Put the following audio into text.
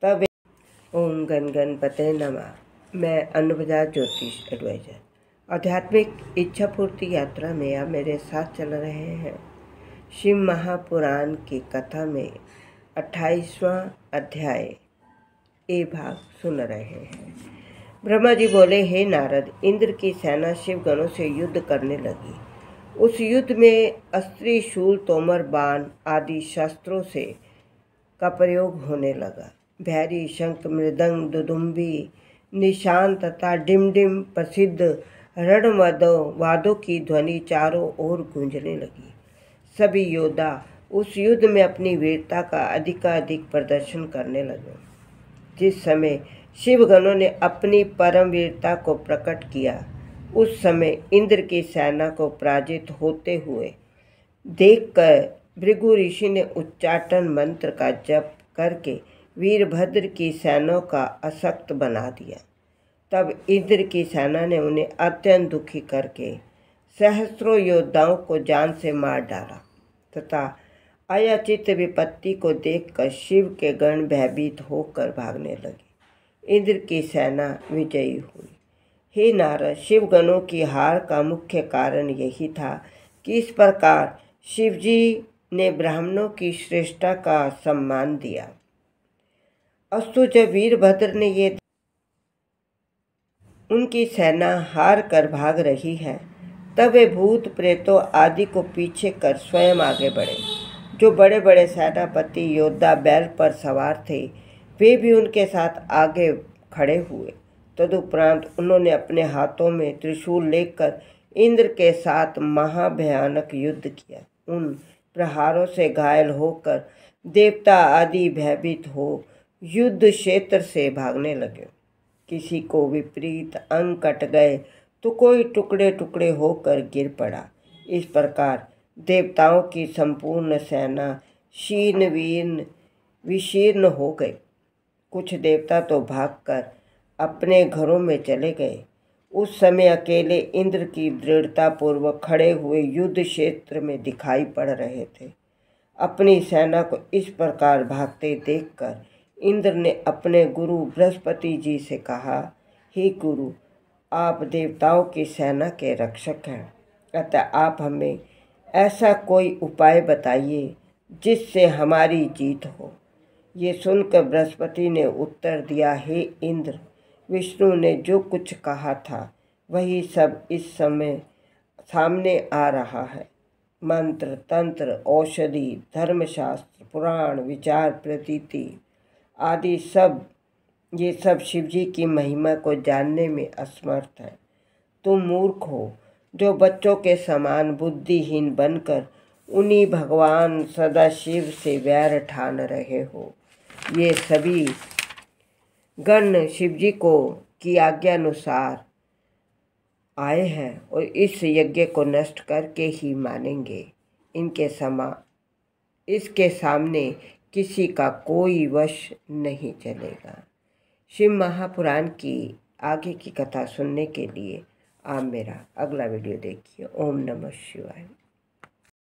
तब ओम गण गणपते नमः। मैं अन्नपूजा ज्योतिष एडवाइजर आध्यात्मिक इच्छा पूर्ति यात्रा में आप मेरे साथ चल रहे हैं। शिव महापुराण की कथा में 28वां अध्याय ए भाग सुन रहे हैं। ब्रह्मा जी बोले, हे नारद, इंद्र की सेना शिव गणों से युद्ध करने लगी। उस युद्ध में अस्त्री, शूल, तोमर, बाण आदि शस्त्रों से का प्रयोग होने लगा। भैरी, शंख, मृदंग, दुदुम्बी, निशान तथा डिमडिम प्रसिद्ध रणवादों की ध्वनि चारों ओर गूंजने लगी। सभी योद्धा उस युद्ध में अपनी वीरता का अधिकाधिक प्रदर्शन करने लगे। जिस समय शिवगणों ने अपनी परम वीरता को प्रकट किया, उस समय इंद्र की सेना को पराजित होते हुए देखकर भृगु ऋषि ने उच्चाटन मंत्र का जप करके वीरभद्र की सेना का असक्त बना दिया। तब इंद्र की सेना ने उन्हें अत्यंत दुखी करके सहस्त्रों योद्धाओं को जान से मार डाला तथा अयाचित विपत्ति को देखकर शिव के गण भयभीत होकर भागने लगे। इंद्र की सेना विजयी हुई। हे नारद, शिवगणों की हार का मुख्य कारण यही था कि इस प्रकार शिवजी ने ब्राह्मणों की श्रेष्ठता का सम्मान दिया। अस्तु, जब वीरभद्र ने ये उनकी सेना हार कर भाग रही है, तब वे भूत प्रेतों आदि को पीछे कर स्वयं आगे बढ़े। जो बड़े बड़े सेनापति योद्धा बैल पर सवार थे, वे भी उनके साथ आगे खड़े हुए। तदुपरांत उन्होंने अपने हाथों में त्रिशूल लेकर इंद्र के साथ महाभयानक युद्ध किया। उन प्रहारों से घायल होकर देवता आदि भयभीत हो युद्ध क्षेत्र से भागने लगे। किसी को विपरीत अंग कट गए तो कोई टुकड़े टुकड़े होकर गिर पड़ा। इस प्रकार देवताओं की संपूर्ण सेना शीर्ण विशीर्ण हो गई। कुछ देवता तो भागकर अपने घरों में चले गए। उस समय अकेले इंद्र की दृढ़ता पूर्वक खड़े हुए युद्ध क्षेत्र में दिखाई पड़ रहे थे। अपनी सेना को इस प्रकार भागते देखकर इंद्र ने अपने गुरु बृहस्पति जी से कहा, हे गुरु, आप देवताओं की सेना के रक्षक हैं, अतः आप हमें ऐसा कोई उपाय बताइए जिससे हमारी जीत हो। ये सुनकर बृहस्पति ने उत्तर दिया, हे इंद्र, विष्णु ने जो कुछ कहा था वही सब इस समय सामने आ रहा है। मंत्र, तंत्र, औषधि, धर्मशास्त्र, पुराण, विचार, प्रतीति आदि ये सब शिवजी की महिमा को जानने में असमर्थ है। तुम मूर्ख हो जो बच्चों के समान बुद्धिहीन बनकर उन्हीं भगवान सदाशिव से वैर ठान रहे हो। ये सभी गण शिवजी को की आज्ञा अनुसार आए हैं और इस यज्ञ को नष्ट करके ही मानेंगे। इसके सामने किसी का कोई वश नहीं चलेगा। शिव महापुराण की आगे की कथा सुनने के लिए आप मेरा अगला वीडियो देखिए। ओम नमः शिवाय।